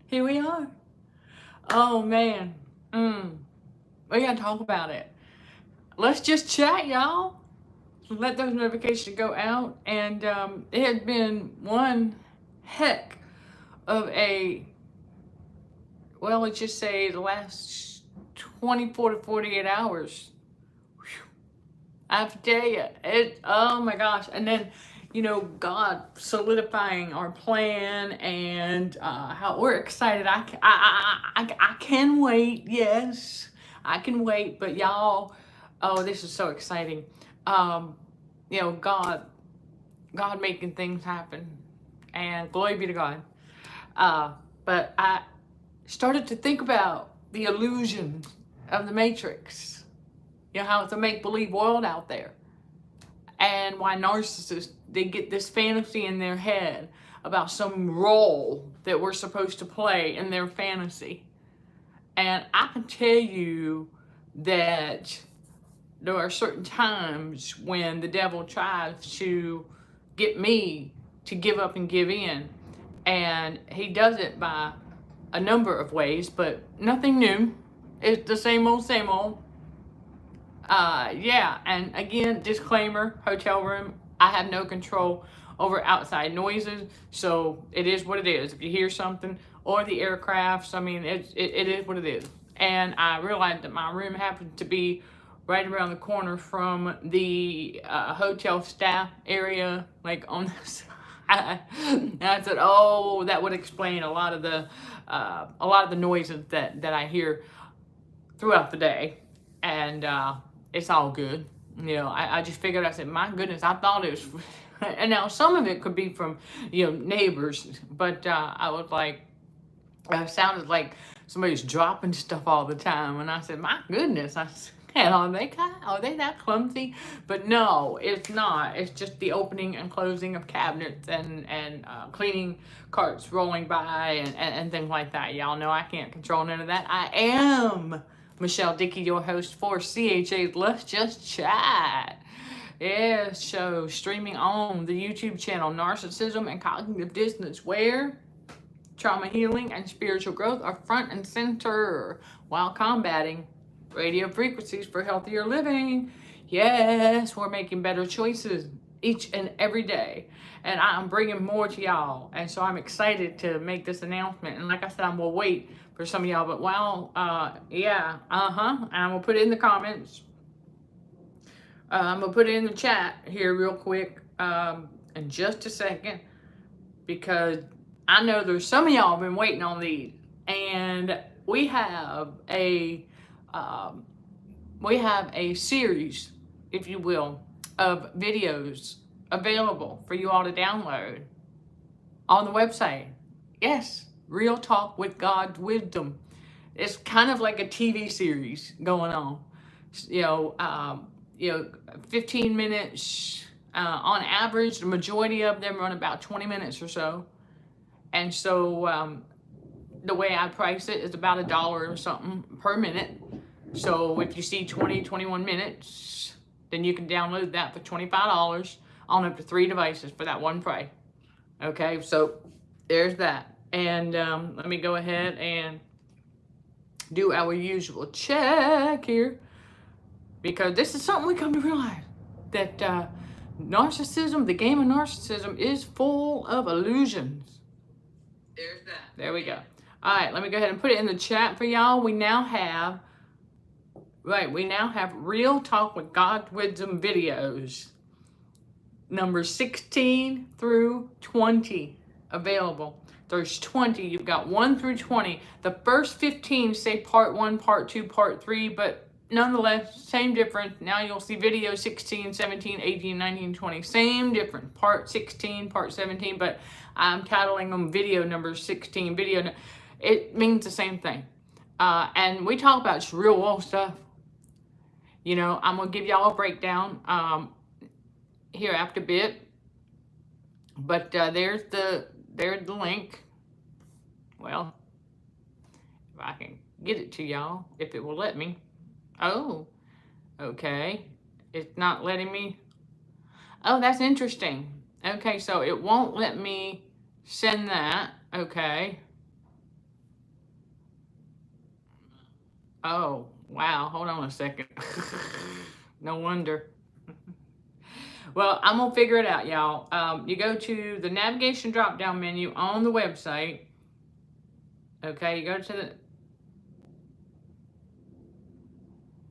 Here we are. Oh man. We gotta talk about it. Let's just chat, y'all. Let those notifications go out. And it has been one heck of a, well, let's just say the last 24 to 48 hours. I have to tell you, oh my gosh. And then, God solidifying our plan and how we're excited. I can wait. Yes, I can wait. But y'all, oh, this is so exciting. Um, God making things happen. And glory be to God. But I started to think about the illusion of the Matrix. How it's a make-believe world out there. And why narcissists, they get this fantasy in their head about some role that we're supposed to play in their fantasy. And I can tell you that there are certain times when the devil tries to get me to give up and give in. And he does it by a number of ways, but nothing new. It's the same old, same old. Yeah, and again, disclaimer, hotel room, I have no control over outside noises, so it is what it is. If you hear something, or the aircrafts, I mean, it is what it is. And I realized that my room happened to be right around the corner from the hotel staff area, like on the side. And I said, oh, that would explain a lot of the noises that I hear throughout the day. And it's all good. I just figured, I said, my goodness, I thought it was, and now some of it could be from, neighbors, but I was like, it sounded like somebody's dropping stuff all the time. And I said, my goodness, I said, are they that clumsy? But no, it's not. It's just the opening and closing of cabinets and cleaning carts rolling by and things like that. Y'all know I can't control none of that. I am Michelle Dickey, your host for CHA's Let's Just Chat. Yeah, show streaming on the YouTube channel Narcissism and Cognitive Dissonance, where trauma healing and spiritual growth are front and center while combating radio frequencies for healthier living. Yes, we're making better choices each and every day. And I'm bringing more to y'all. And so I'm excited to make this announcement. And like I said, I'm going to wait for some of y'all. But yeah, and I'm going to put it in the comments. I'm going to put it in the chat here real quick in just a second. Because I know there's some of y'all been waiting on these. And we have a series, if you will, of videos available for you all to download on the website. Yes, Real Talk with God's Wisdom. It's kind of like a TV series going on. 15 minutes on average. The majority of them run about 20 minutes or so. And so the way I price it is about $1 or something per minute. So if you see 21 minutes, then you can download that for $25 on up to 3 devices for that one price. Okay, so there's that. And let me go ahead and do our usual check here, because this is something we come to realize, that narcissism, the game of narcissism, is full of illusions. There's that. There we go. All right, let me go ahead and put it in the chat for y'all. We now have Real Talk with God's Wisdom videos, numbers 16 through 20 available. There's 20. You've got 1 through 20. The first 15 say part 1, part 2, part 3, but nonetheless, same difference. Now you'll see video 16, 17, 18, 19, 20. Same difference. Part 16, part 17, but I'm titling them video number 16. It means the same thing. And we talk about just real world stuff. I'm going to give y'all a breakdown here after a bit. But there's the link. Well, if I can get it to y'all, if it will let me. Oh, okay. It's not letting me. Oh, that's interesting. Okay, so it won't let me send that. Okay. Oh, wow. Hold on a second. No wonder. Well, I'm going to figure it out, y'all. You go to the navigation drop-down menu on the website. Okay, you go to the...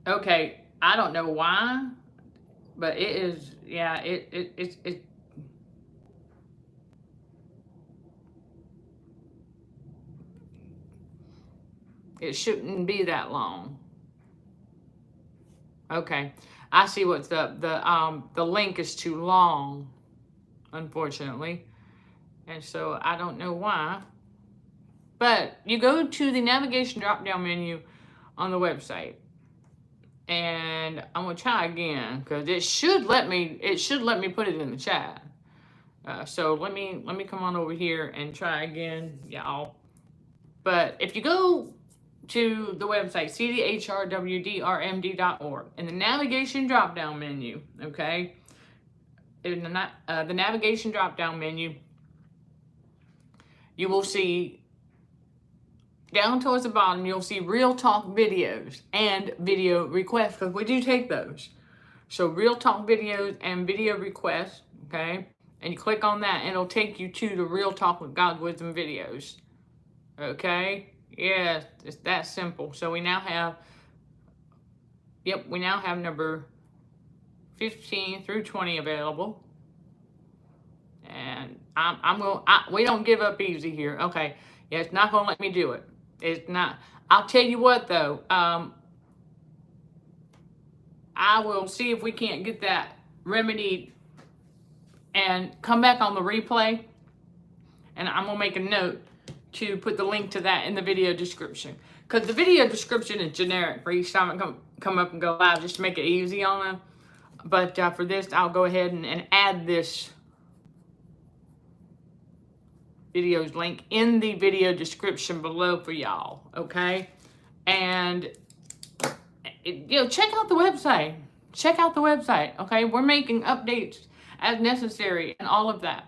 Okay, I don't know why, but it is, yeah, it shouldn't be that long. Okay, I see what's up. The link is too long, unfortunately, and so I don't know why. But you go to the navigation drop-down menu on the website, and I'm gonna try again because it should let me put it in the chat. So let me come on over here and try again, y'all. But if you go to the website cdhrwdrmd.org in the navigation drop-down menu, okay, in the navigation drop-down menu, you will see down towards the bottom, you'll see Real Talk videos and video requests, because we do take those. So Real Talk videos and video requests, okay, and you click on that and it'll take you to the Real Talk with God's Wisdom videos. Okay, yeah, it's that simple. So we now have, we now have number 15 through 20 available. And we don't give up easy here. Okay, yeah, it's not gonna let me do it. It's not. I'll tell you what though, I will see if we can't get that remedied and come back on the replay, and I'm gonna make a note to put the link to that in the video description, because the video description is generic for each time I come up and go live, just to make it easy on them. But for this, I'll go ahead and add this video's link in the video description below for y'all, okay? And check out the website. Check out the website, okay? We're making updates as necessary and all of that.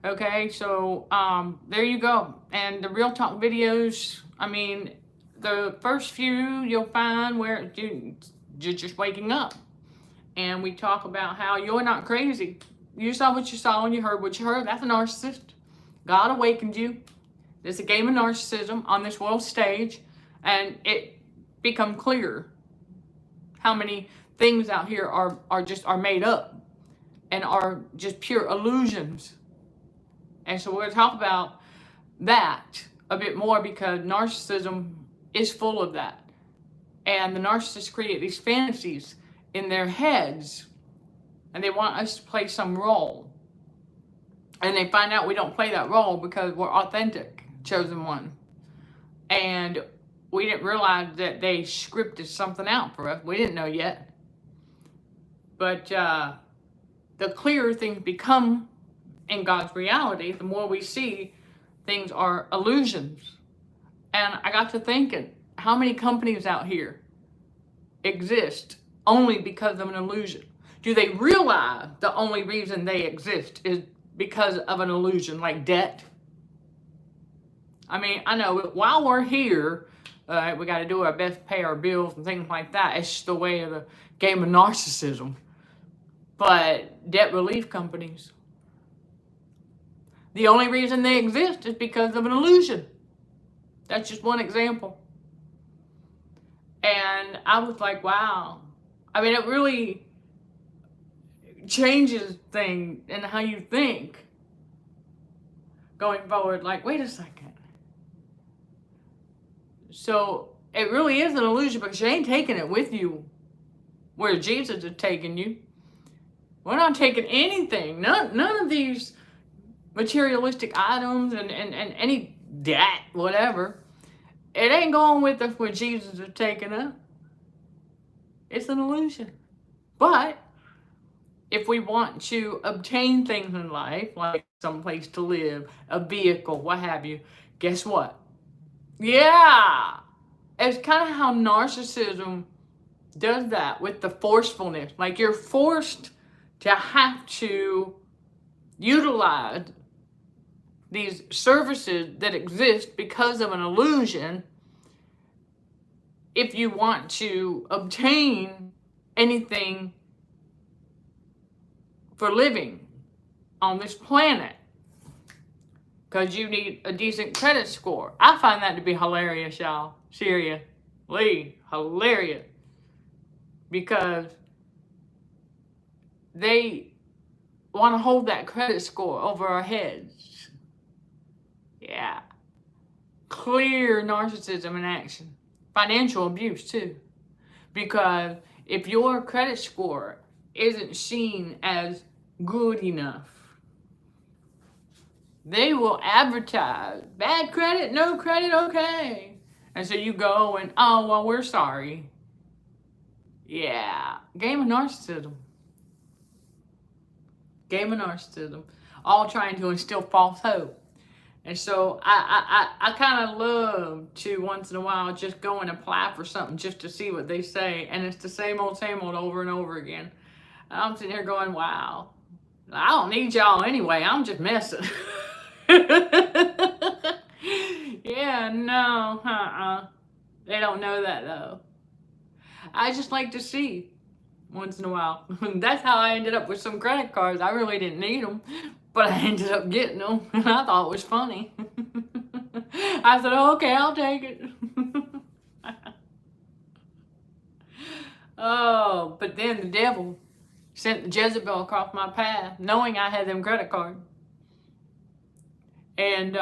Okay, so there you go. And the Real Talk videos, I mean, the first few you'll find where you're just waking up. And we talk about how you're not crazy. You saw what you saw and you heard what you heard. That's a narcissist. God awakened you. It's a game of narcissism on this world stage. And it become clear how many things out here are made up and are just pure illusions. And so we're going to talk about that a bit more, because narcissism is full of that. And the narcissists create these fantasies in their heads, and they want us to play some role. And they find out we don't play that role because we're authentic, chosen one. And we didn't realize that they scripted something out for us. We didn't know yet. But the clearer things become in God's reality, the more we see things are illusions. And I got to thinking, how many companies out here exist only because of an illusion? Do they realize the only reason they exist is because of an illusion, like debt? I mean, I know while we're here, we got to do our best to pay our bills and things like that. It's just the way of the game of narcissism. But debt relief companies, the only reason they exist is because of an illusion. That's just one example. And I was like, wow. I mean, it really changes things and how you think going forward. Like, wait a second. So it really is an illusion, because you ain't taking it with you where Jesus is taking you. We're not taking anything. None of these materialistic items and any debt, whatever. It ain't going with us where Jesus is taking us. It's an illusion. But if we want to obtain things in life, like some place to live, a vehicle, what have you, guess what? Yeah! It's kind of how narcissism does that with the forcefulness. Like, you're forced to have to utilize these services that exist because of an illusion, if you want to obtain anything for living on this planet, because you need a decent credit score. I find that to be hilarious, y'all. Seriously, hilarious. Because they want to hold that credit score over our heads. Yeah. Clear narcissism in action. Financial abuse, too. Because if your credit score isn't seen as good enough, they will advertise, bad credit, no credit, okay. And so you go and, oh, well, we're sorry. Yeah, game of narcissism. Game of narcissism. All trying to instill false hope. And so I kind of love to, once in a while, just go and apply for something just to see what they say. And it's the same old over and over again. And I'm sitting here going, wow, I don't need y'all anyway. I'm just messing. Yeah, no, they don't know that, though. I just like to see once in a while. That's how I ended up with some credit cards. I really didn't need them, but I ended up getting them, and I thought it was funny. I said, oh, okay, I'll take it. Oh, but then the devil sent Jezebel across my path, knowing I had them credit cards. And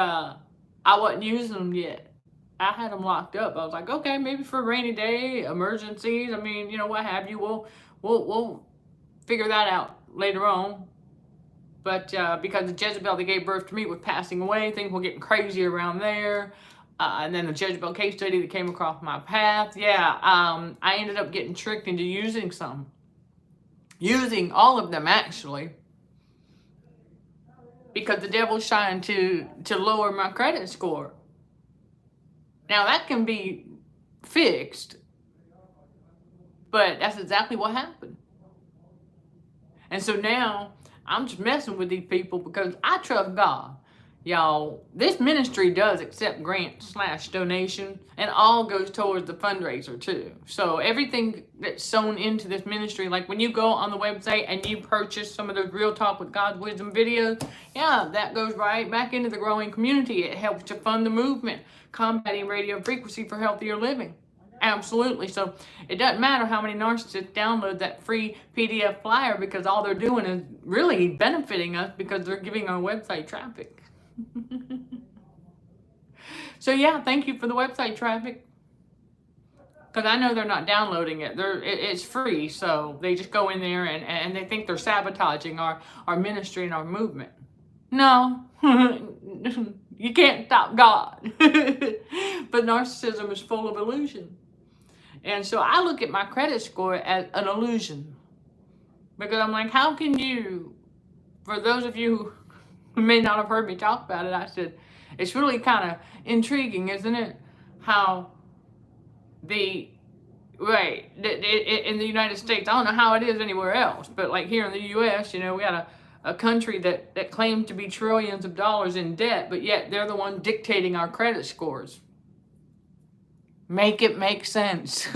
I wasn't using them yet. I had them locked up. I was like, okay, maybe for a rainy day, emergencies. I mean, you know, what have you. We'll figure that out later on. But because the Jezebel that gave birth to me was passing away, things were getting crazy around there. And then the Jezebel case study that came across my path. Yeah, I ended up getting tricked into using some. Using all of them, actually. Because the devil's trying to lower my credit score. Now, that can be fixed, but that's exactly what happened. And so now, I'm just messing with these people because I trust God. Y'all, this ministry does accept grant/donation, and all goes towards the fundraiser, too. So everything that's sown into this ministry, like when you go on the website and you purchase some of those Real Talk with God's Wisdom videos, yeah, that goes right back into the growing community. It helps to fund the movement, combating radio frequency for healthier living. Absolutely. So it doesn't matter how many narcissists download that free PDF flyer, because all they're doing is really benefiting us because they're giving our website traffic. So yeah, thank you for the website traffic, because I know they're not downloading it. It's free, so they just go in there and they think they're sabotaging our ministry and our movement. No, you can't stop God. But narcissism is full of illusion. And so I look at my credit score as an illusion, because I'm like, how can you, for those of you who may not have heard me talk about it, I said, it's really kind of intriguing, isn't it? How in the United States, I don't know how it is anywhere else, but like here in the U.S., you know, we got a country that claims to be trillions of dollars in debt, but yet they're the one dictating our credit scores. Make it make sense.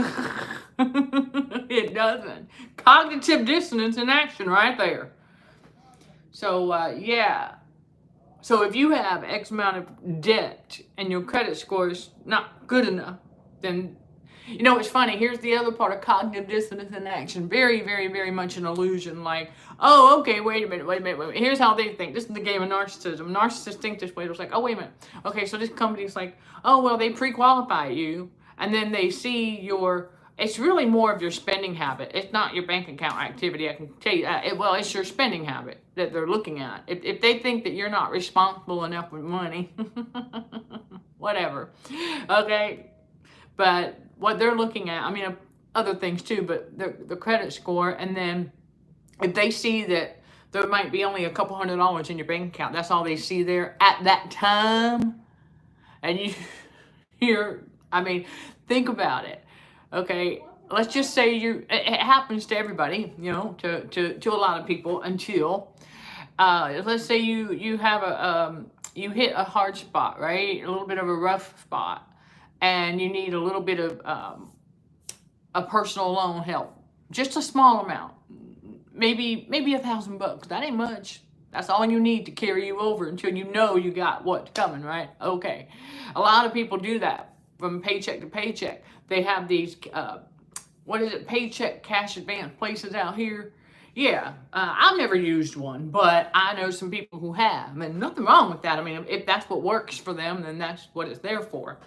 It doesn't. Cognitive dissonance in action right there. So, yeah. So if you have X amount of debt and your credit score is not good enough, then, you know, it's funny. Here's the other part of cognitive dissonance in action. Very, very, very much an illusion. Like, oh, okay, wait a minute. Here's how they think. This is the game of narcissism. Narcissists think this way. It's like, oh, wait a minute. Okay, so this company's like, oh, well, they pre-qualify you. And then they see it's really more of your spending habit. It's not your bank account activity, I can tell you that. It's your spending habit that they're looking at. If they think that you're not responsible enough with money, whatever, okay? But what they're looking at, I mean, other things too, but the credit score, and then if they see that there might be only a couple $100 in your bank account, that's all they see there at that time, and I mean, think about it. Okay, let's just say it happens to everybody, you know, to a lot of people until, let's say you have you hit a hard spot, right? A little bit of a rough spot, and you need a little bit of a personal loan help. Just a small amount. Maybe $1,000. That ain't much. That's all you need to carry you over until you know you got what's coming, right? Okay. A lot of people do that from paycheck to paycheck. They have these, paycheck cash advance places out here. Yeah, I've never used one, but I know some people who have, and nothing wrong with that. I mean, if that's what works for them, then that's what it's there for.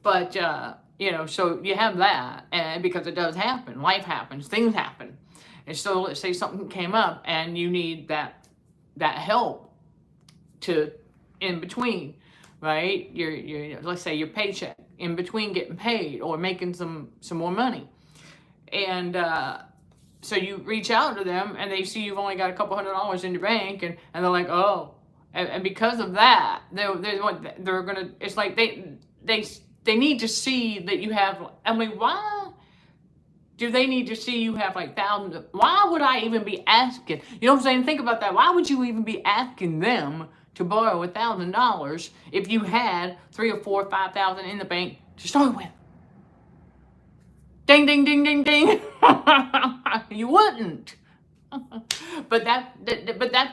But, so you have that, and because it does happen, life happens, things happen. And so let's say something came up and you need that help to, in between, right? Your let's say your paycheck, in between getting paid or making some more money. And, so you reach out to them and they see you've only got a couple $100 in your bank and they're like, oh, and because of that, they're gonna, it's like they need to see that you have, I mean, why do they need to see you have like thousands? Why would I even be asking? You know what I'm saying? Think about that. Why would you even be asking them to borrow $1,000 if you had 3 or 4 or 5,000 in the bank to start with? Ding, ding, ding, ding, ding. You wouldn't. But that's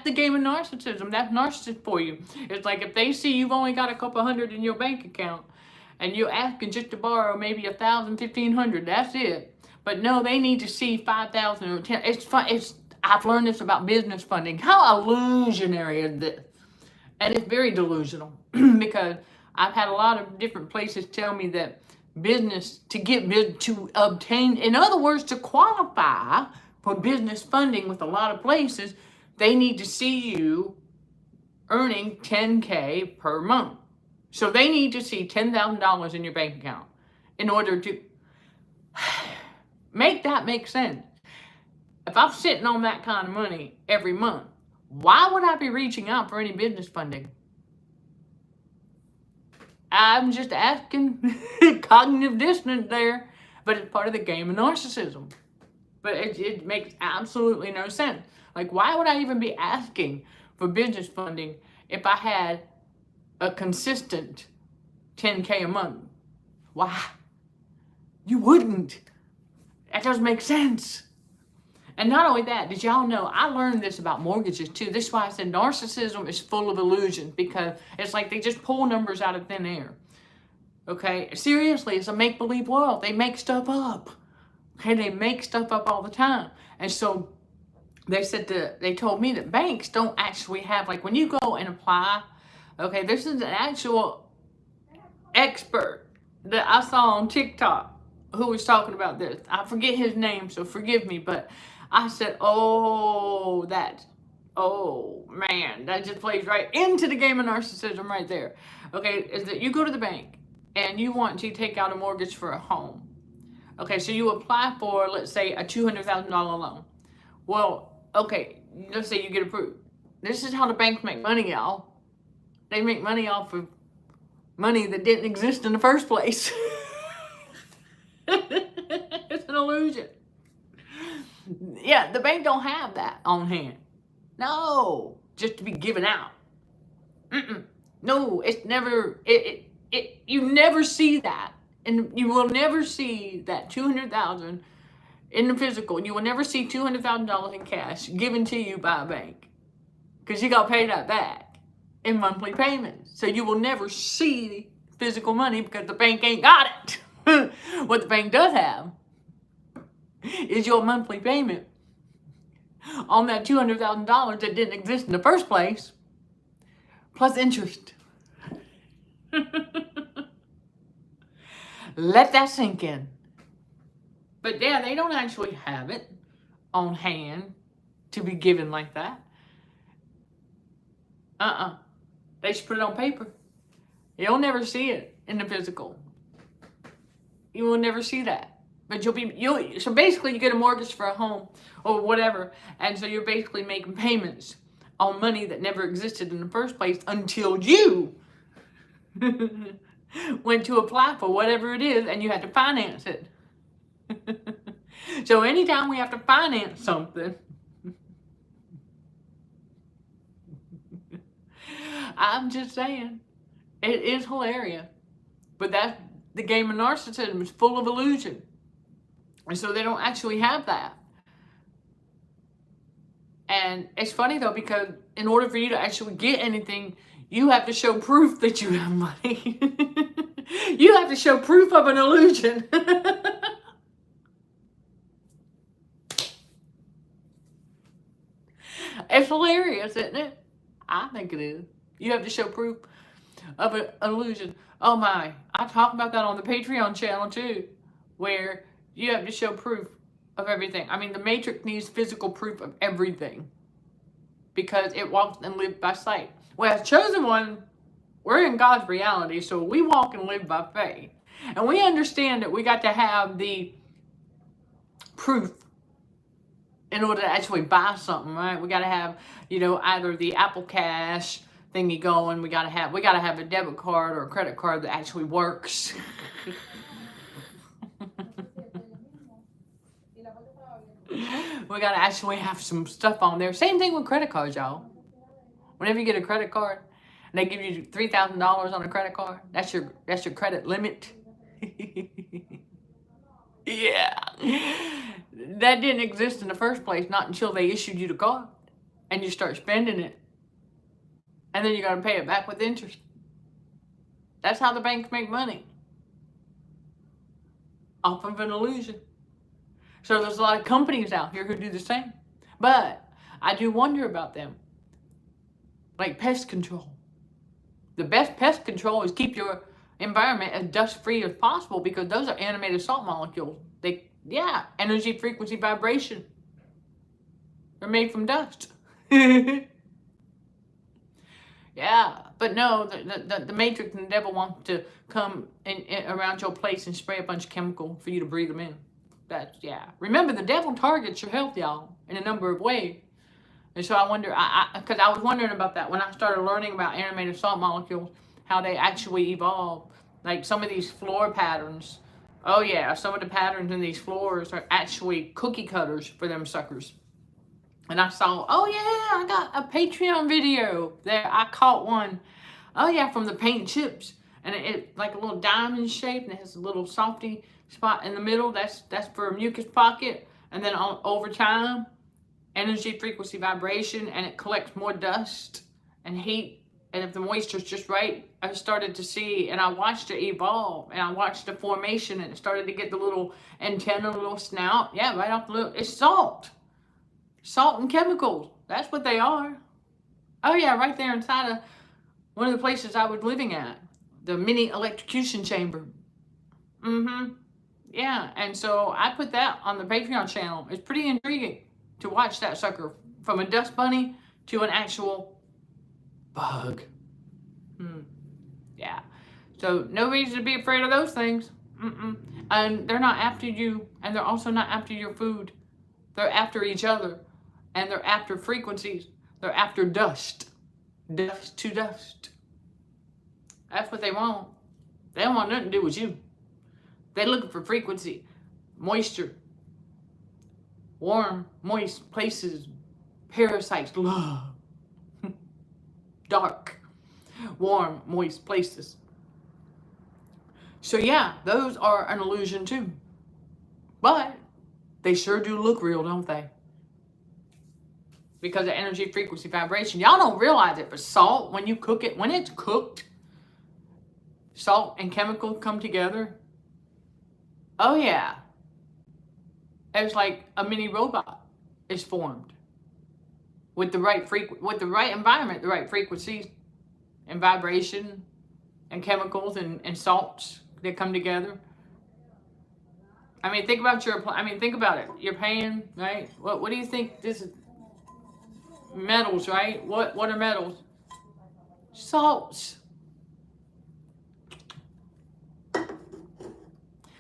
the game of narcissism. That's narcissist for you. It's like if they see you've only got a couple hundred in your bank account and you're asking just to borrow maybe 1,000, 1,500, that's it. But no, they need to see 5,000 or 10. It's fun. I've learned this about business funding. How illusionary is this? And it's very delusional because I've had a lot of different places tell me that business, to obtain, in other words, to qualify for business funding with a lot of places, they need to see you earning $10K per month. So they need to see $10,000 in your bank account in order to make that make sense. If I'm sitting on that kind of money every month, why would I be reaching out for any business funding? I'm just asking. Cognitive dissonance there, but it's part of the game of narcissism. But it makes absolutely no sense. Like, why would I even be asking for business funding if I had a consistent $10K a month? Why? You wouldn't. That doesn't make sense. And not only that, did y'all know, I learned this about mortgages too. This is why I said narcissism is full of illusions, because it's like they just pull numbers out of thin air. Okay? Seriously, it's a make-believe world. They make stuff up. Okay? They make stuff up all the time. And so they told me that banks don't actually have, like when you go and apply, okay, this is an actual expert that I saw on TikTok who was talking about this. I forget his name, so forgive me, but I said, oh man, that just plays right into the game of narcissism right there. Okay, is that you go to the bank and you want to take out a mortgage for a home. Okay, so you apply for, let's say, a $200,000 loan. Well, okay, let's say you get approved. This is how the banks make money, y'all. They make money off of money that didn't exist in the first place. It's an illusion. Yeah, the bank don't have that on hand. No, just to be given out. No, it's never, you never see that. And you will never see that $200,000 in the physical. You will never see $200,000 in cash given to you by a bank. Because you got to pay that back in monthly payments. So you will never see physical money because the bank ain't got it. What the bank does have is your monthly payment on that $200,000 that didn't exist in the first place, plus interest. Let that sink in. But yeah, they don't actually have it on hand to be given like that. They just put it on paper. You'll never see it in the physical. You will never see that. But so basically you get a mortgage for a home or whatever, and so you're basically making payments on money that never existed in the first place until you went to apply for whatever it is and you had to finance it. So anytime we have to finance something, I'm just saying, it is hilarious. But that's the game of narcissism. Is full of illusion. And so they don't actually have that. And it's funny though, because in order for you to actually get anything, you have to show proof that you have money. You have to show proof of an illusion. It's hilarious, isn't it? I think it is. You have to show proof of an illusion. Oh my, I talk about that on the Patreon channel too, where you have to show proof of everything. I mean, the Matrix needs physical proof of everything because it walks and lives by sight. Well, as chosen one, we're in God's reality, so we walk and live by faith. And we understand that we got to have the proof in order to actually buy something, right? We got to have, you know, either the Apple Cash thingy going. We got to have a debit card or a credit card that actually works. We got to actually have some stuff on there. Same thing with credit cards, y'all. Whenever you get a credit card and they give you $3,000 on a credit card, that's your credit limit. Yeah. That didn't exist in the first place, not until they issued you the card and you start spending it. And then you got to pay it back with interest. That's how the banks make money. Off of an illusion. So there's a lot of companies out here who do the same. But I do wonder about them. Like pest control. The best pest control is keep your environment as dust-free as possible, because those are animated salt molecules. Energy, frequency, vibration. They're made from dust. Yeah, but no, the Matrix and the devil want to come in around your place and spray a bunch of chemical for you to breathe them in. Remember, the devil targets your health, y'all, in a number of ways. And so I wonder, because I was wondering about that when I started learning about animated salt molecules, how they actually evolve. Like some of these floor patterns. Oh yeah, some of the patterns in these floors are actually cookie cutters for them suckers. And I saw, oh yeah, I got a Patreon video there. I caught one. Oh yeah, from the paint chips. And it like a little diamond shape, and it has a little softy spot in the middle. That's for a mucus pocket. And then over time, energy, frequency, vibration, and it collects more dust and heat. And if the moisture's just right, I started to see, and I watched it evolve, and I watched the formation, and it started to get the little antenna, little snout. Yeah, right off the little, it's salt. Salt and chemicals. That's what they are. Oh yeah, right there inside of one of the places I was living at. The mini electrocution chamber. Yeah, and so I put that on the Patreon channel. It's pretty intriguing to watch that sucker from a dust bunny to an actual bug. Yeah. So no reason to be afraid of those things. And they're not after you, and they're also not after your food. They're after each other, and they're after frequencies. They're after dust. Dust to dust. That's what they want. They don't want nothing to do with you. They're looking for frequency, moisture, warm, moist places, parasites, love. Dark, warm, moist places. So yeah, those are an illusion too. But they sure do look real, don't they? Because of energy, frequency, vibration. Y'all don't realize it, but salt, when you cook it, when it's cooked, salt and chemical come together. Oh yeah. It's like a mini robot is formed. With the right environment, the right frequencies and vibration and chemicals and salts that come together. I mean, think about it. You're paying, right? What do you think this is? Metals, right? What are metals? Salts.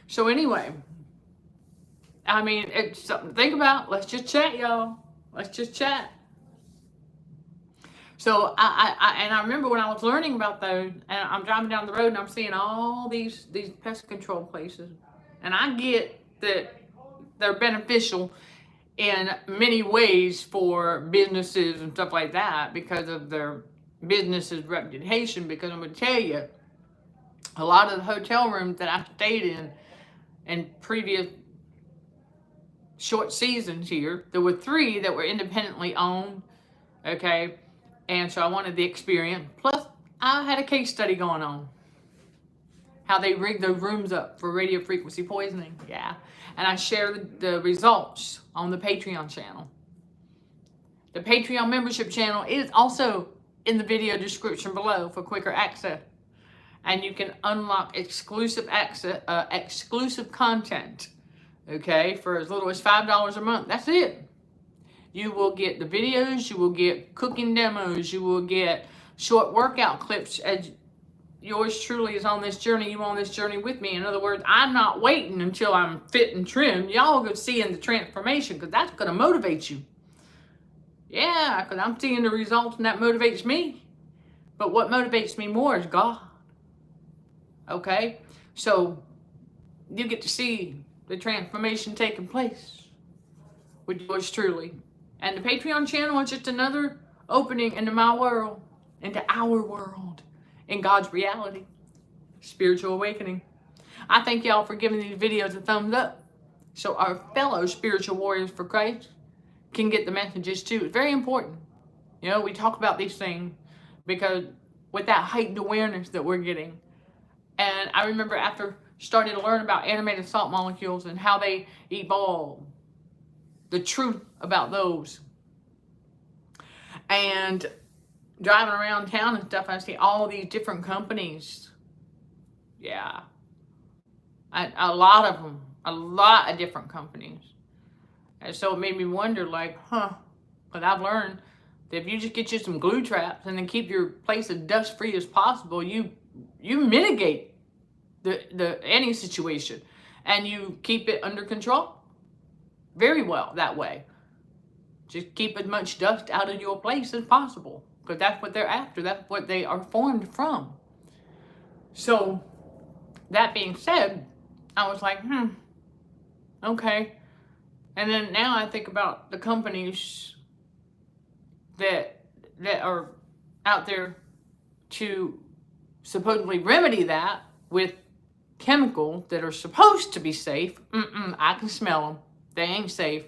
So anyway, I mean, it's something to think about. Let's just chat, y'all. Let's just chat. So I remember when I was learning about those, and I'm driving down the road and I'm seeing all these pest control places, and I get that they're beneficial in many ways for businesses and stuff like that because of their business's reputation. Because I'm going to tell you, a lot of the hotel rooms that I stayed in previous short seasons here. There were 3 that were independently owned, okay? And so I wanted the experience. Plus, I had a case study going on. How they rigged those rooms up for radio frequency poisoning. Yeah. And I shared the results on the Patreon channel. The Patreon membership channel is also in the video description below for quicker access. And you can unlock exclusive access, exclusive content, okay, for as little as $5 a month. That's it. You will get the videos, you will get cooking demos, you will get short workout clips as yours truly is on this journey. You on this journey with me. In other words, I'm not waiting until I'm fit and trim. Y'all go seeing the transformation, because that's going to motivate you. Yeah, because I'm seeing the results and that motivates me. But what motivates me more is God. Okay? So you get to see the transformation taking place with yours truly. And the Patreon channel is just another opening into my world, into our world, in God's reality, spiritual awakening. I thank y'all for giving these videos a thumbs up so our fellow spiritual warriors for Christ can get the messages too. It's very important. You know, we talk about these things because with that heightened awareness that we're getting. And I remember after starting to learn about animated salt molecules and how they evolve, the truth about those. And driving around town and stuff, I see all these different companies. Yeah. A lot of them. A lot of different companies. And so it made me wonder, like, but I've learned that if you just get you some glue traps and then keep your place as dust free as possible, you mitigate any situation and you keep it under control very well that way. Just keep as much dust out of your place as possible, because that's what they're after. That's what they are formed from. So that being said, I was like, okay. And then now I think about the companies that are out there to supposedly remedy that with chemicals that are supposed to be safe. I can smell them. They ain't safe.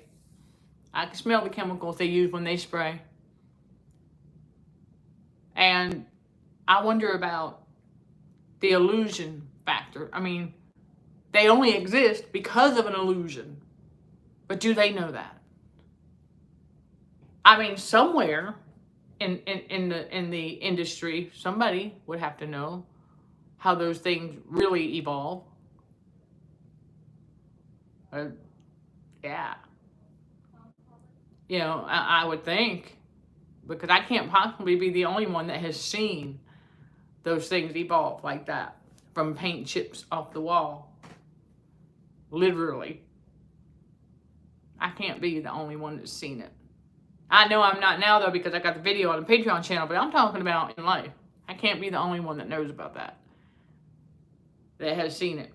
I can smell the chemicals they use when they spray. And I wonder about the illusion factor. I mean, they only exist because of an illusion. But do they know that? I mean, somewhere in the industry, somebody would have to know how those things really evolve. Yeah. You know, I would think, because I can't possibly be the only one that has seen those things evolve like that, from paint chips off the wall. Literally. I can't be the only one that's seen it. I know I'm not now, though, because I got the video on the Patreon channel, but I'm talking about in life. I can't be the only one that knows about that has seen it.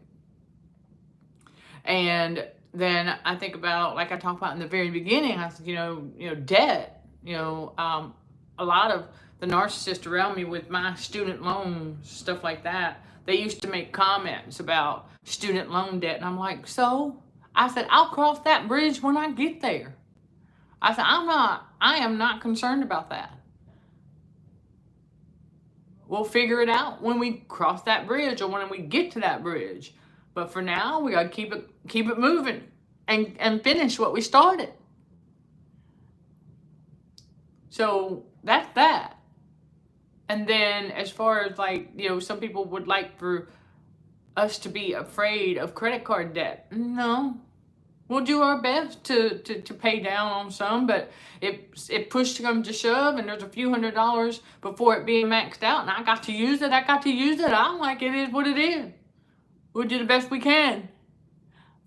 And then I think about, like I talked about in the very beginning, I said, debt. A lot of the narcissists around me with my student loans, stuff like that, they used to make comments about student loan debt. And I'm like, so? I said, I'll cross that bridge when I get there. I said, I am not concerned about that. We'll figure it out when we cross that bridge or when we get to that bridge. But for now, we got to keep it moving and finish what we started. So that's that. And then as far as some people would like for us to be afraid of credit card debt. No. We'll do our best to pay down on some, but if push comes to shove and there's a few $100s before it being maxed out and I got to use it, I'm like, it is what it is. We'll do the best we can.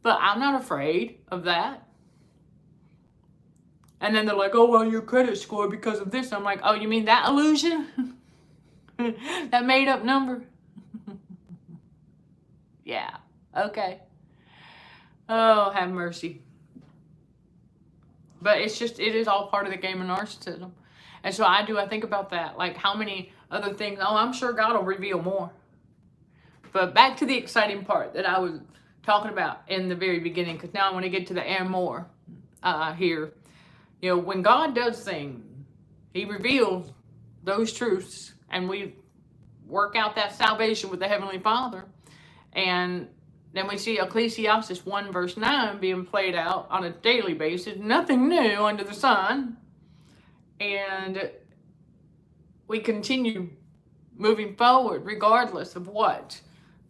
But I'm not afraid of that. And then they're like, oh, well, your credit score because of this. I'm like, oh, you mean that illusion? That made up number? Yeah, okay. Oh, have mercy. But it is all part of the game of narcissism. And so I think about that. Like, how many other things, I'm sure God will reveal more. But back to the exciting part that I was talking about in the very beginning, because now I want to get to the and more here. You know, when God does things, he reveals those truths, and we work out that salvation with the Heavenly Father. And then we see Ecclesiastes 1 verse 9 being played out on a daily basis. Nothing new under the sun. And we continue moving forward regardless of what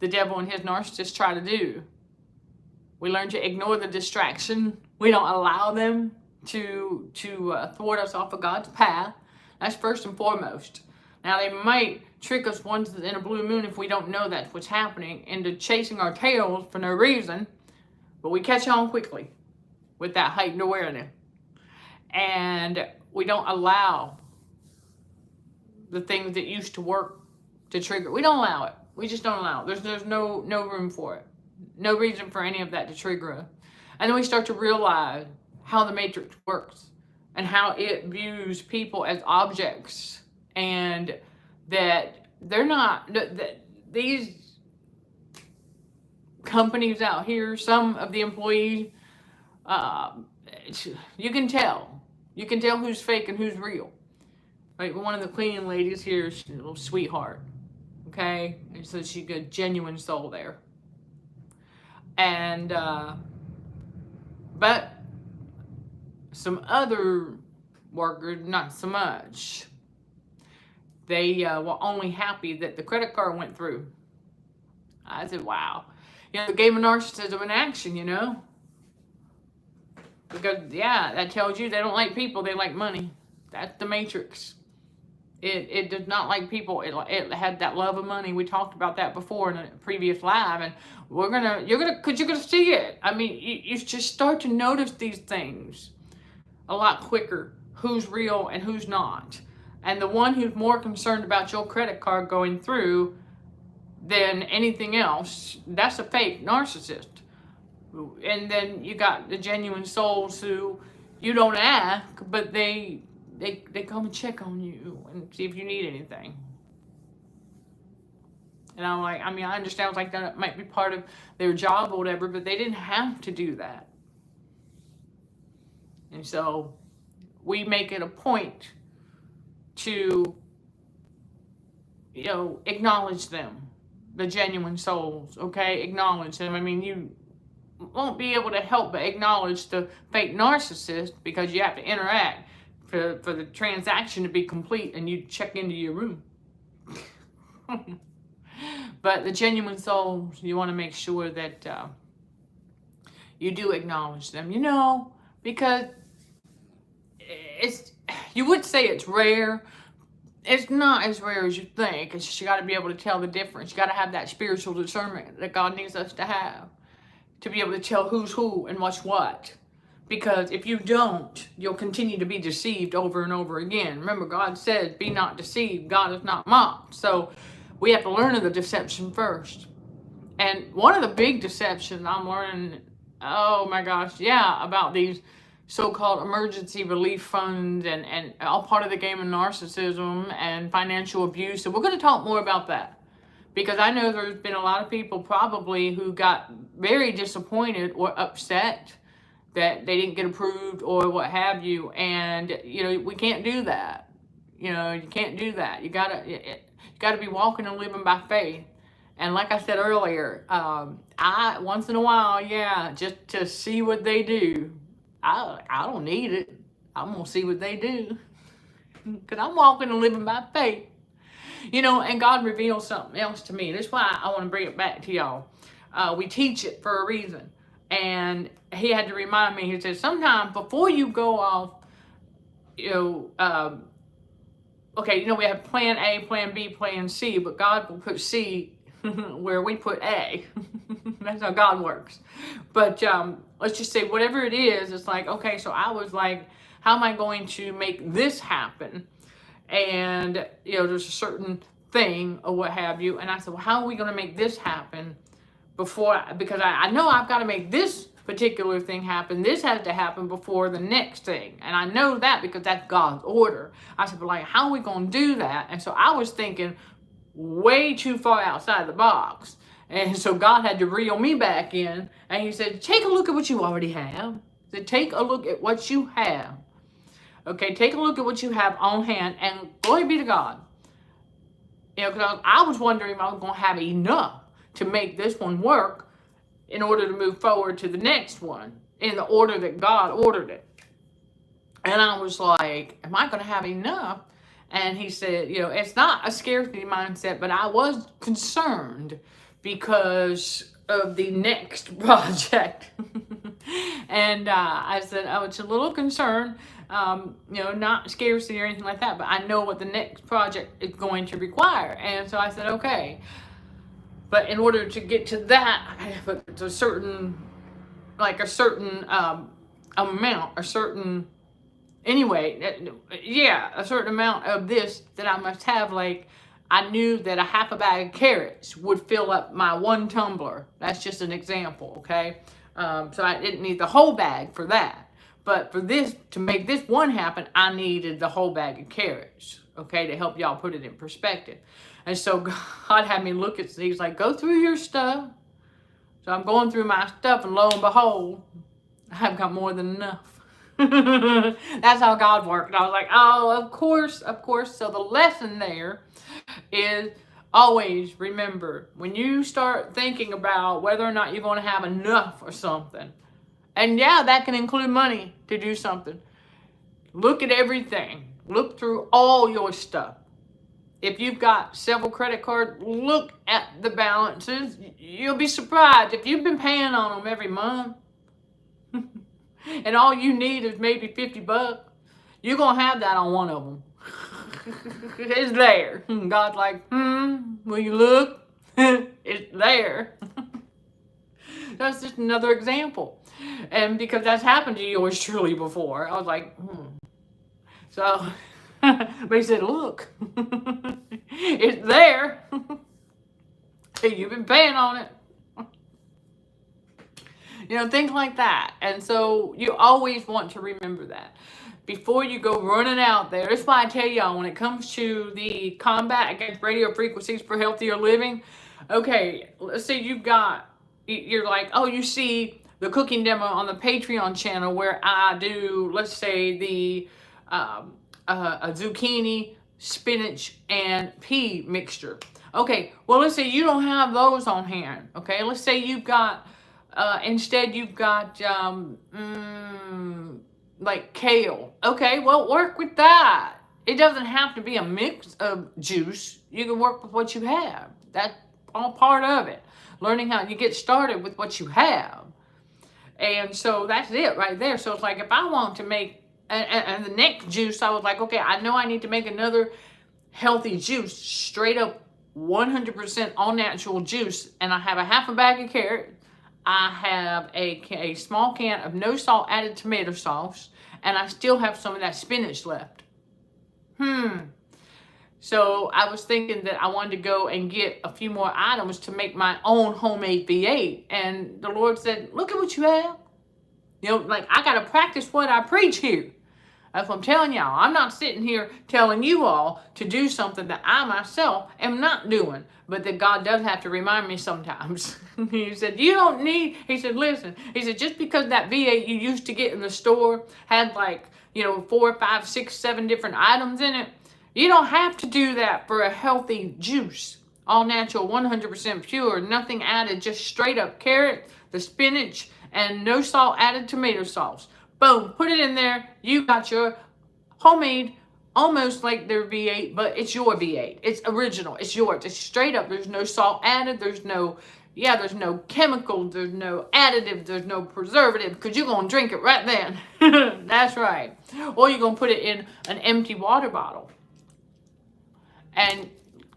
the devil and his narcissists try to do. We learn to ignore the distraction. We don't allow them to thwart us off of God's path. That's first and foremost. Now, they might trick us once in a blue moon if we don't know that's what's happening into chasing our tails for no reason, but we catch on quickly with that heightened awareness. And we don't allow the things that used to work to trigger. We don't allow it. We just don't allow it. There's no room for it. No reason for any of that to trigger us. And then we start to realize how the matrix works and how it views people as objects, and that they're not, that these companies out here, some of the employees, you can tell who's fake and who's real. Like one of the cleaning ladies here, she's a little sweetheart, okay? And so she's a genuine soul there. And, but some other workers, not so much. They were only happy that the credit card went through. I said, wow. You know, the game of narcissism in action, you know? Because, yeah, that tells you they don't like people, they like money. That's the matrix. It does not like people. It had that love of money. We talked about that before in a previous live, and you're gonna see it. I mean, you just start to notice these things a lot quicker. Who's real and who's not. And the one who's more concerned about your credit card going through than anything else, that's a fake narcissist. And then you got the genuine souls who you don't ask, but they come and check on you and see if you need anything. And I'm like, I mean, I understand like that might be part of their job or whatever, but they didn't have to do that. And so we make it a point to, you know, acknowledge them, the genuine souls, okay? Acknowledge them. I mean, you won't be able to help but acknowledge the fake narcissist because you have to interact for the transaction to be complete and you check into your room. But the genuine souls, you want to make sure that you do acknowledge them, you know, because you would say it's rare. It's not as rare as you think. It's just you got to be able to tell the difference. You got to have that spiritual discernment that God needs us to have to be able to tell who's who and what's what. Because if you don't, you'll continue to be deceived over and over again. Remember, God says, be not deceived. God is not mocked. So we have to learn of the deception first. And one of the big deceptions I'm learning, oh my gosh, yeah, about these so-called emergency relief funds and all part of the game of narcissism and financial abuse. So we're going to talk more about that. Because I know there's been a lot of people probably who got very disappointed or upset that they didn't get approved or what have you. And, you know, we can't do that. You know, you can't do that. You gotta be walking and living by faith. And like I said earlier, I once in a while, yeah, just to see what they do. I don't need it. I'm gonna see what they do. Because I'm walking and living by faith. You know, and God revealed something else to me. That's why I want to bring it back to y'all. We teach it for a reason. And he had to remind me, he said, sometimes before you go off, you know, okay, you know, we have plan A, plan B, plan C, but God will put C where we put A. That's how God works. But let's just say whatever it is, it's like, okay, so I was like, how am I going to make this happen? And, you know, there's a certain thing or what have you. And I said, well, how are we going to make this happen before, because I know I've got to make this particular thing happen. This has to happen before the next thing. And I know that because that's God's order. I said, but like, how are we going to do that? And so I was thinking way too far outside the box. And so God had to reel me back in. And he said, take a look at what you already have. He said, take a look at what you have. Okay, take a look at what you have on hand. And glory be to God. You know, because I was wondering if I was going to have enough to make this one work in order to move forward to the next one in the order that God ordered it. And I was like, am I going to have enough? And he said, you know, it's not a scarcity mindset, but I was concerned because of the next project. And I said, oh, it's a little concern, you know, not scarcity or anything like that, but I know what the next project is going to require. And so I said, okay. But in order to get to that, I have a certain, like a certain amount, a certain, anyway, yeah, a certain amount of this that I must have. Like, I knew that a half a bag of carrots would fill up my 1 tumbler. That's just an example, okay? So I didn't need the whole bag for that. But for this, to make this one happen, I needed the whole bag of carrots, okay, to help y'all put it in perspective. And so God had me look at, he's like, go through your stuff. So I'm going through my stuff, and lo and behold, I've got more than enough. That's how God worked. And I was like, oh, of course, of course. So the lesson there is always remember, when you start thinking about whether or not you're going to have enough or something, and yeah, that can include money to do something, look at everything. Look through all your stuff. If you've got several credit cards, look at the balances. You'll be surprised if you've been paying on them every month. And all you need is maybe $50. You're going to have that on one of them. It's there. God's like, will you look? It's there. That's just another example. And because that's happened to yours truly before, I was like, So, but he said, look, it's there. You've been paying on it. You know, things like that. And so you always want to remember that before you go running out there. That's why I tell y'all, when it comes to the combat against radio frequencies for healthier living, okay, let's say you're like, oh, you see the cooking demo on the Patreon channel where I do, let's say, the a zucchini, spinach, and pea mixture. Okay, well, let's say you don't have those on hand. Okay, let's say you've got, instead you've got, like kale. Okay, well, work with that. It doesn't have to be a mix of juice. You can work with what you have. That's all part of it. Learning how you get started with what you have. And so that's it right there. So it's like, if I want to make, and the next juice, I was like, okay, I know I need to make another healthy juice, straight up 100% all natural juice. And I have a half a bag of carrot. I have a small can of no salt added tomato sauce. And I still have some of that spinach left. So I was thinking that I wanted to go and get a few more items to make my own homemade V8. And the Lord said, look at what you have. You know, like, I got to practice what I preach here. That's what I'm telling y'all. I'm not sitting here telling you all to do something that I myself am not doing, but that God does have to remind me sometimes. He said, you don't need, he said, listen, he said, just because that V8 you used to get in the store had like, 4, 5, 6, 7 different items in it, you don't have to do that for a healthy juice. All natural, 100% pure, nothing added, just straight up carrot, the spinach, and no salt added tomato sauce. Boom, put it in there. You got your homemade, almost like their V8, but it's your V8. It's original. It's yours. It's straight up. There's no salt added. There's no chemicals. There's no additive. There's no preservative, because you're going to drink it right then. That's right. Or you're going to put it in an empty water bottle and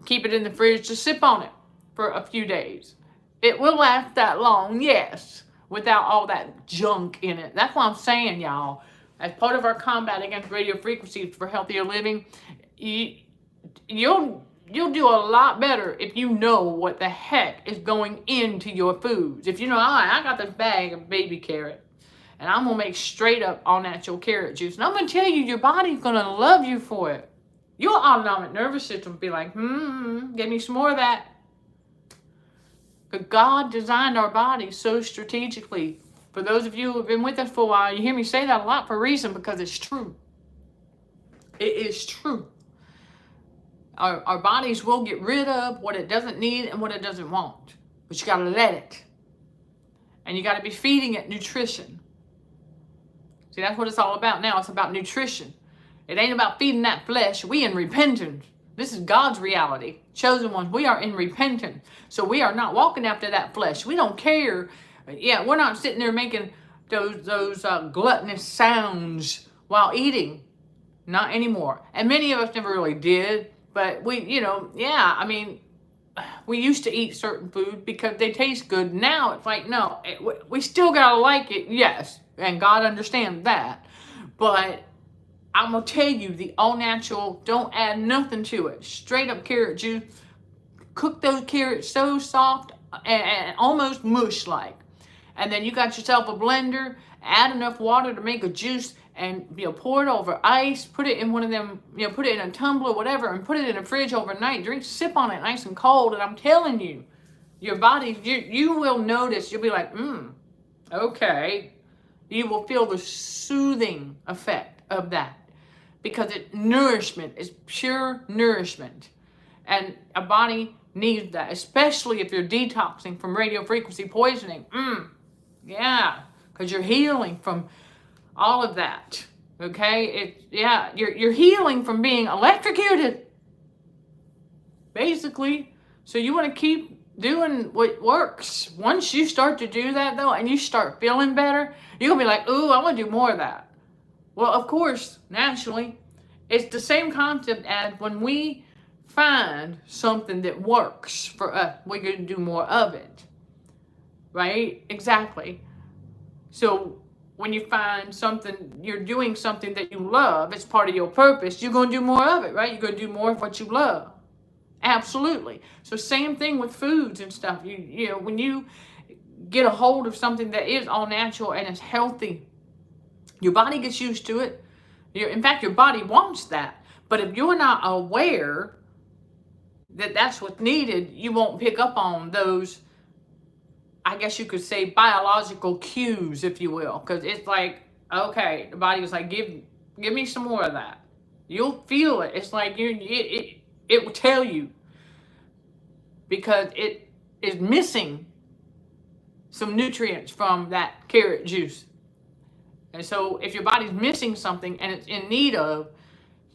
keep it in the fridge to sip on it for a few days. It will last that long, yes, without all that junk in it. That's what I'm saying, y'all. As part of our combat against radio frequencies for healthier living, you'll do a lot better if you know what the heck is going into your foods. If you know, all right, I got this bag of baby carrot, and I'm going to make straight up all natural carrot juice. And I'm going to tell you, your body's going to love you for it. Your autonomic nervous system will be like, give me some more of that. But God designed our bodies so strategically. For those of you who have been with us for a while, you hear me say that a lot for a reason, because it's true. It is true. Our bodies will get rid of what it doesn't need and what it doesn't want. But you got to let it. And you got to be feeding it nutrition. See, that's what it's all about now. It's about nutrition. It ain't about feeding that flesh. We in repentance. This is God's reality. Chosen ones, we are in repentance. So we are not walking after that flesh. We don't care. Yeah, we're not sitting there making those gluttonous sounds while eating. Not anymore. And many of us never really did. But we, yeah, I mean, we used to eat certain food because they taste good. Now it's like, no, we still gotta like it, yes. And God understands that. But I'm gonna tell you, the all natural, don't add nothing to it. Straight up carrot juice. Cook those carrots so soft and almost mush-like. And then you got yourself a blender, add enough water to make a juice, and pour it over ice, put it in one of them, put it in a tumbler, whatever, and put it in the fridge overnight. Sip on it nice and cold, and I'm telling you, your body, you will notice, you'll be like, okay. You will feel the soothing effect of that, because nourishment is pure nourishment, and a body needs that, especially if you're detoxing from radio frequency poisoning. Yeah, because you're healing from all of that. Okay, you're healing from being electrocuted, basically. So you want to keep doing what works. Once you start to do that, though, and you start feeling better, you're gonna be like, ooh, I want to do more of that. Well, of course, naturally, it's the same concept as when we find something that works for us, we're gonna do more of it, right? Exactly. So when you find something, you're doing something that you love, it's part of your purpose, you're going to do more of it, right? You're going to do more of what you love. Absolutely. So same thing with foods and stuff. When you get a hold of something that is all natural and is healthy, your body gets used to it. In fact, your body wants that. But if you're not aware that that's what's needed, you won't pick up on those, I guess you could say, biological cues, if you will. Because it's like, okay, the body was like, give me some more of that. You'll feel it. It's like it will tell you. Because it is missing some nutrients from that carrot juice. And so if your body's missing something and it's in need of,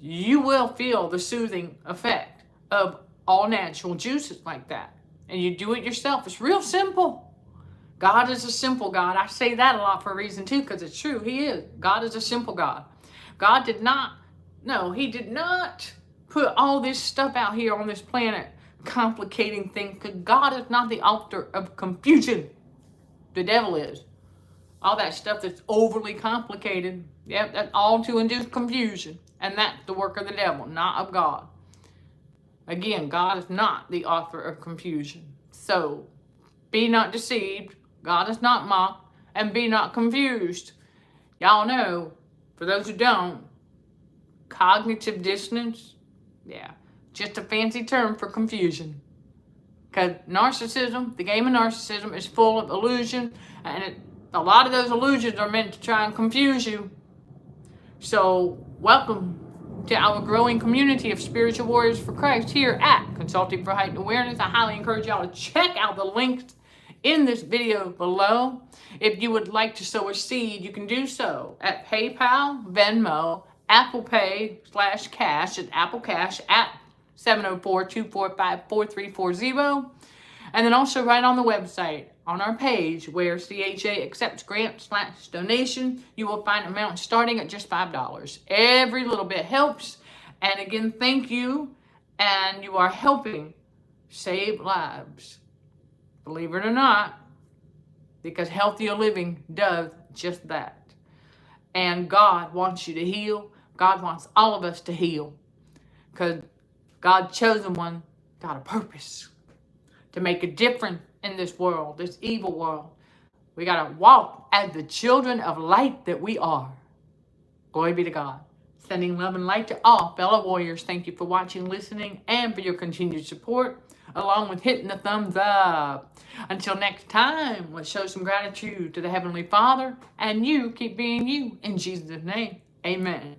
you will feel the soothing effect of all natural juices like that. And you do it yourself. It's real simple. God is a simple God. I say that a lot for a reason too, because it's true. He is. God is a simple God. God did not put all this stuff out here on this planet, complicating things, because God is not the author of confusion. The devil is. All that stuff that's overly complicated, that's all to induce confusion. And that's the work of the devil, not of God. Again, God is not the author of confusion. So, be not deceived. God is not mocked, and be not confused. Y'all know, for those who don't, cognitive dissonance, just a fancy term for confusion. Because narcissism, the game of narcissism, is full of illusion, and a lot of those illusions are meant to try and confuse you. So, welcome to our growing community of spiritual warriors for Christ here at Consulting for Heightened Awareness. I highly encourage y'all to check out the links in this video below. If you would like to sow a seed, you can do so at PayPal, Venmo, Apple Pay /cash, at Apple Cash at 704-245-4340. And then also right on the website, on our page where CHA accepts grant /donation, you will find amounts starting at just $5. Every little bit helps. And again, thank you. And you are helping save lives. Believe it or not, because healthier living does just that. And God wants you to heal. God wants all of us to heal. Because God's chosen one got a purpose to make a difference in this world, this evil world. We got to walk as the children of light that we are. Glory be to God. Sending love and light to all fellow warriors. Thank you for watching, listening, and for your continued support, along with hitting the thumbs up. Until next time, let's show some gratitude to the Heavenly Father, and you keep being you. In Jesus' name, amen.